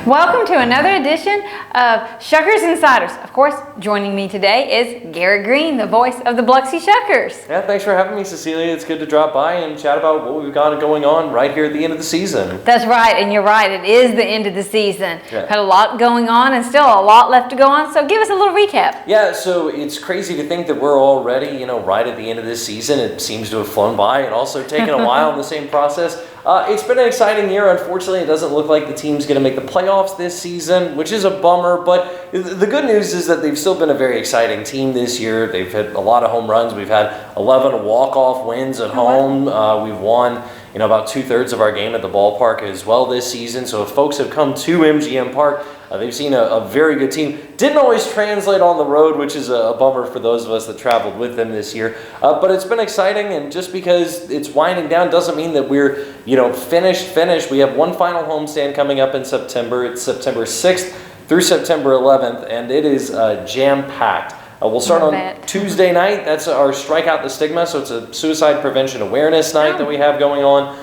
Welcome to another edition of Shuckers Insiders. Of course, joining me today is Garrett Green, the voice of the Biloxi Shuckers. Yeah, thanks for having me, Cecilia. It's good to drop by and chat about what we've got going on right here at the end of the season. That's right, and you're right. It is the end of the season. Yeah. Had a lot going on and still a lot left to go on, so give us a little recap. Yeah, so it's crazy to think that we're already, right at the end of this season. It seems to have flown by and also taken a while in the same process. It's been an exciting year. Unfortunately, it doesn't look like the team's going to make the playoffs this season, which is a bummer. But the good news is that they've still been a very exciting team this year. They've hit a lot of home runs. We've had 11 walk-off wins at home. We've won, about 2/3 of our game at the ballpark as well this season. So if folks have come to MGM Park, they've seen a very good team. Didn't always translate on the road, which is a bummer for those of us that traveled with them this year. But it's been exciting, and just because it's winding down doesn't mean that we're, finished. We have one final homestand coming up in September. It's September 6th through September 11th, and it is jam-packed. We'll start on Tuesday night. That's our Strike Out the Stigma, so it's a suicide prevention awareness night that we have going on.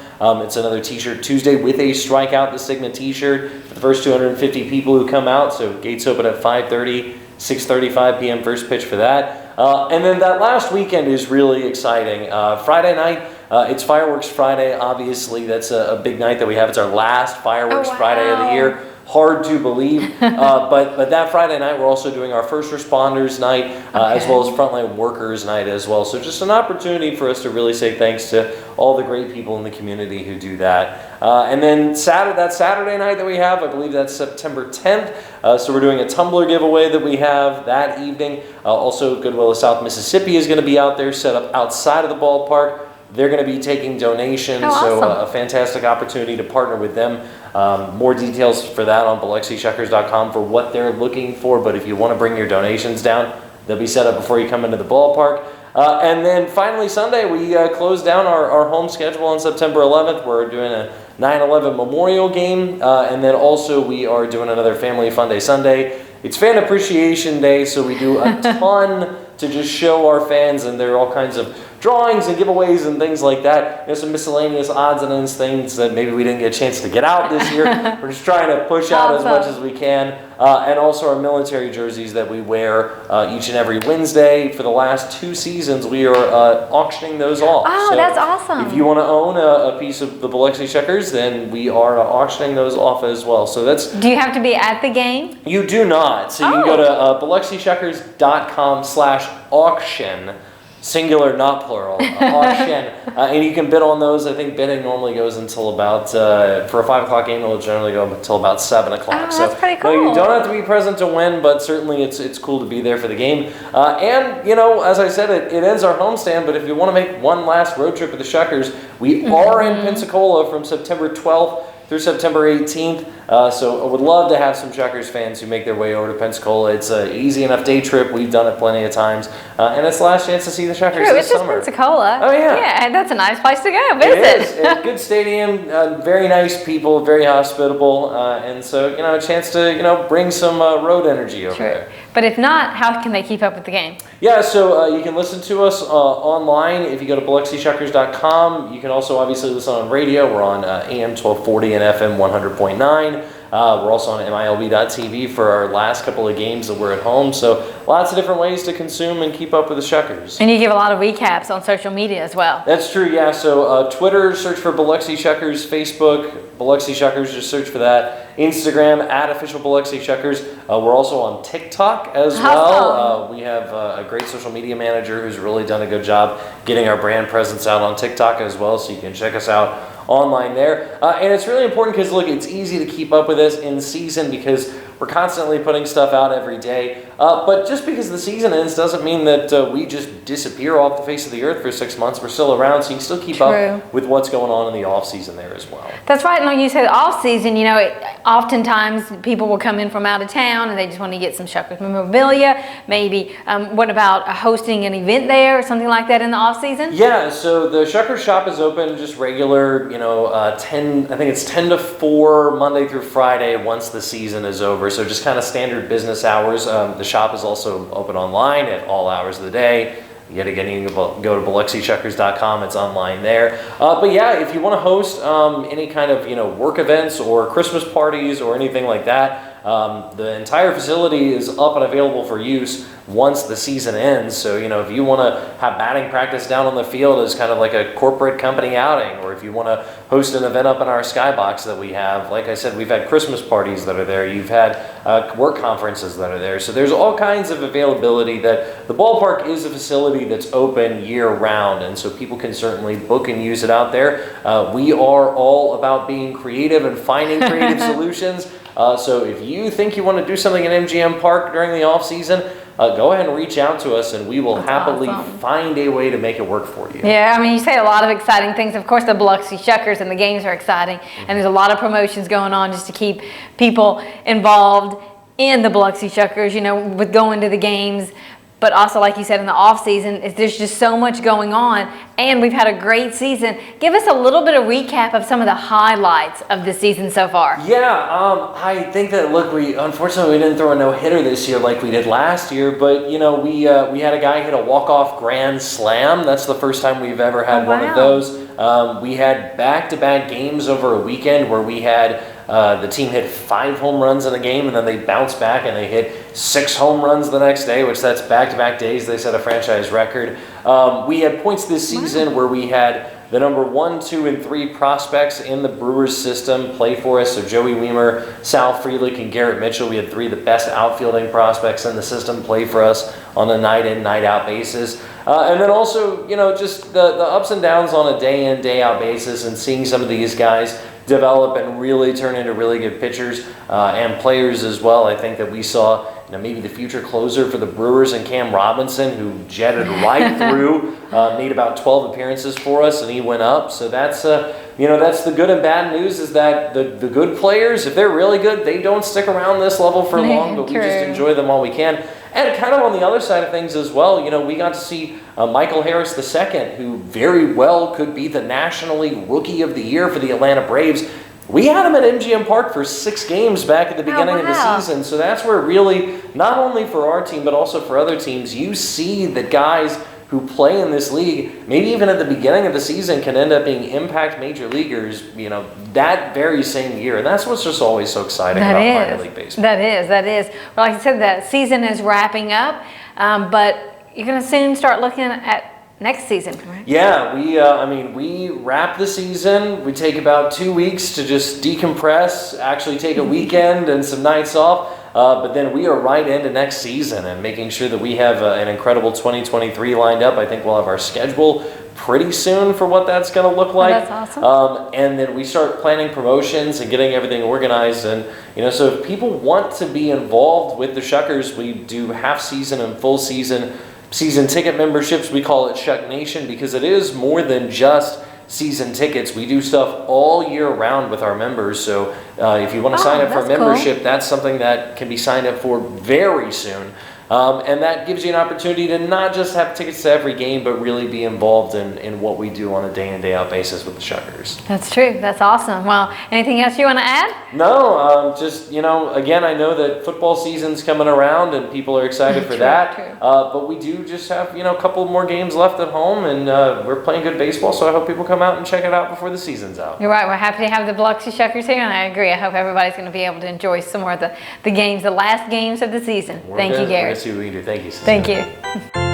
It's another t-shirt Tuesday with a Strike Out the Stigma t-shirt for the first 250 people who come out. So gates open at 5:30, 6:35 p.m. first pitch for that. And then that last weekend is really exciting. Friday night, it's Fireworks Friday. Obviously, that's a big night that we have. It's our last Fireworks Friday of the year. Hard to believe, but that Friday night we're also doing our first responders night, as well as frontline workers night as well. So just an opportunity for us to really say thanks to all the great people in the community who do that. And then that Saturday night that we have, I believe that's September 10th. So we're doing a tumbler giveaway that we have that evening. Also, Goodwill of South Mississippi is going to be out there, set up outside of the ballpark. They're going to be taking donations, so a fantastic opportunity to partner with them. More details for that on BiloxiShuckers.com for what they're looking for. But if you want to bring your donations down, they'll be set up before you come into the ballpark. And then finally Sunday, we close down our home schedule on September 11th. We're doing a 9/11 Memorial game, and then also we are doing another Family Fun Day Sunday. It's Fan Appreciation Day, so we do a ton to just show our fans, and there are all kinds of drawings and giveaways and things like that. There's some miscellaneous odds and ends, things that maybe we didn't get a chance to get out this year. We're just trying to push out as much as we can. And also our military jerseys that we wear each and every Wednesday. For the last 2 seasons, we are auctioning those off. Oh, so that's awesome. If you want to own a piece of the Biloxi Shuckers, then we are auctioning those off as well. So that's. Do you have to be at the game? You do not. So you can go to BiloxiShuckers.com/auction. Singular, not plural, auction, and you can bid on those. I think bidding normally goes until about, for a 5 o'clock game, it'll generally go until about 7 o'clock. Oh, that's pretty cool. No, you don't have to be present to win, but certainly it's cool to be there for the game. And, as I said, it ends our homestand, but if you want to make one last road trip with the Shuckers, we are in Pensacola from September 12th through September 18th. So I would love to have some Shuckers fans who make their way over to Pensacola. It's an easy enough day trip. We've done it plenty of times. And it's the last chance to see the Shuckers this summer. It's just Pensacola. Oh, yeah. Yeah, that's a nice place to go visit. It is. It's a good stadium, very nice people, very hospitable. And so, a chance to, bring some road energy over there. But if not, how can they keep up with the game? Yeah, so you can listen to us online if you go to BiloxiShuckers.com. You can also obviously listen on radio. We're on AM 1240 and FM 100.9. We're also on MILB.TV for our last couple of games that we're at home. So lots of different ways to consume and keep up with the Shuckers. And you give a lot of recaps on social media as well. That's true, yeah. So Twitter, search for Biloxi Shuckers. Facebook, Biloxi Shuckers, just search for that. Instagram, @official Biloxi Shuckers. We're also on TikTok as well. We have a great social media manager who's really done a good job getting our brand presence out on TikTok as well, so you can check us out online there. And it's really important because, look, it's easy to keep up with us in season because we're constantly putting stuff out every day. But just because the season ends doesn't mean that we just disappear off the face of the earth for 6 months. We're still around, so you can still keep up with what's going on in the off season there as well. That's right. And like you said, off season, oftentimes people will come in from out of town and they just want to get some Shuckers memorabilia. Maybe, what about hosting an event there or something like that in the off season? Yeah, so the Shuckers shop is open just regular, 10 to 4 Monday through Friday once the season is over. So just kind of standard business hours. The shop is also open online at all hours of the day. Yet again, you can go to BiloxiShuckers.com. It's online there. But yeah, if you want to host any kind of work events or Christmas parties or anything like that, the entire facility is up and available for use once the season ends. So if you want to have batting practice down on the field as kind of like a corporate company outing, or if you want to host an event up in our skybox that we have, like I said, we've had Christmas parties that are there. You've had work conferences that are there. So there's all kinds of availability. That the ballpark is a facility that's open year round, and so people can certainly book and use it out there. We are all about being creative and finding creative solutions. So if you think you want to do something at MGM Park during the off season, go ahead and reach out to us, and we will happily find a way to make it work for you. Yeah, I mean, you say a lot of exciting things. Of course, the Biloxi Shuckers and the games are exciting, and there's a lot of promotions going on just to keep people involved in the Biloxi Shuckers, with going to the games. But also, like you said, in the off season, there's just so much going on, and we've had a great season. Give us a little bit of recap of some of the highlights of the season so far. Yeah, I think that unfortunately we didn't throw a no-hitter this year like we did last year, but we had a guy hit a walk-off grand slam. That's the first time we've ever had one of those. We had back-to-back games over a weekend where we had the team hit 5 home runs in a game, and then they bounced back and they hit 6 home runs the next day, which that's back-to-back days. They set a franchise record. We had points this season where we had the number 1, 2, and 3 prospects in the Brewers system play for us. So Joey Weimer, Sal Frelick, and Garrett Mitchell. We had 3 of the best outfielding prospects in the system play for us on a night-in, night-out basis. And then also, just the ups and downs on a day-in, day-out basis, and seeing some of these guys develop and really turn into really good pitchers and players as well. I think that we saw maybe the future closer for the Brewers and Cam Robinson, who jetted right through, made about 12 appearances for us, and he went up. So that's that's the good and bad news, is that the good players, if they're really good, they don't stick around this level for long, but we just enjoy them while we can. And kind of on the other side of things as well, we got to see Michael Harris II, who very well could be the National League Rookie of the Year for the Atlanta Braves. We had him at MGM Park for 6 games back at the beginning of the season. So that's where really, not only for our team, but also for other teams, you see that guys who play in this league, maybe even at the beginning of the season, can end up being impact major leaguers, that very same year. And that's what's just always so exciting about minor league baseball. That is. Well, like I said, the season is wrapping up, but you're going to soon start looking at next season, right? Yeah, we wrap the season. We take about 2 weeks to just decompress, actually take a weekend and some nights off. But then we are right into next season and making sure that we have an incredible 2023 lined up. I think we'll have our schedule pretty soon for what that's going to look like. Oh, that's awesome. And then we start planning promotions and getting everything organized. And, so if people want to be involved with the Shuckers, we do half season and full season ticket memberships. We call it Shuck Nation because it is more than just season tickets. We do stuff all year round with our members. So if you want to sign up for a membership, that's something that can be signed up for very soon. And that gives you an opportunity to not just have tickets to every game, but really be involved in what we do on a day-in, day-out basis with the Shuckers. That's true. That's awesome. Well, anything else you want to add? No, just, again, I know that football season's coming around and people are excited for that. True. But we do just have, a couple more games left at home, and we're playing good baseball, so I hope people come out and check it out before the season's out. You're right. We're happy to have the Biloxi Shuckers here, and I agree. I hope everybody's going to be able to enjoy some more of the games, the last games of the season. Thank you, Gary. See what we can do. Thank you, Susan. Thank you.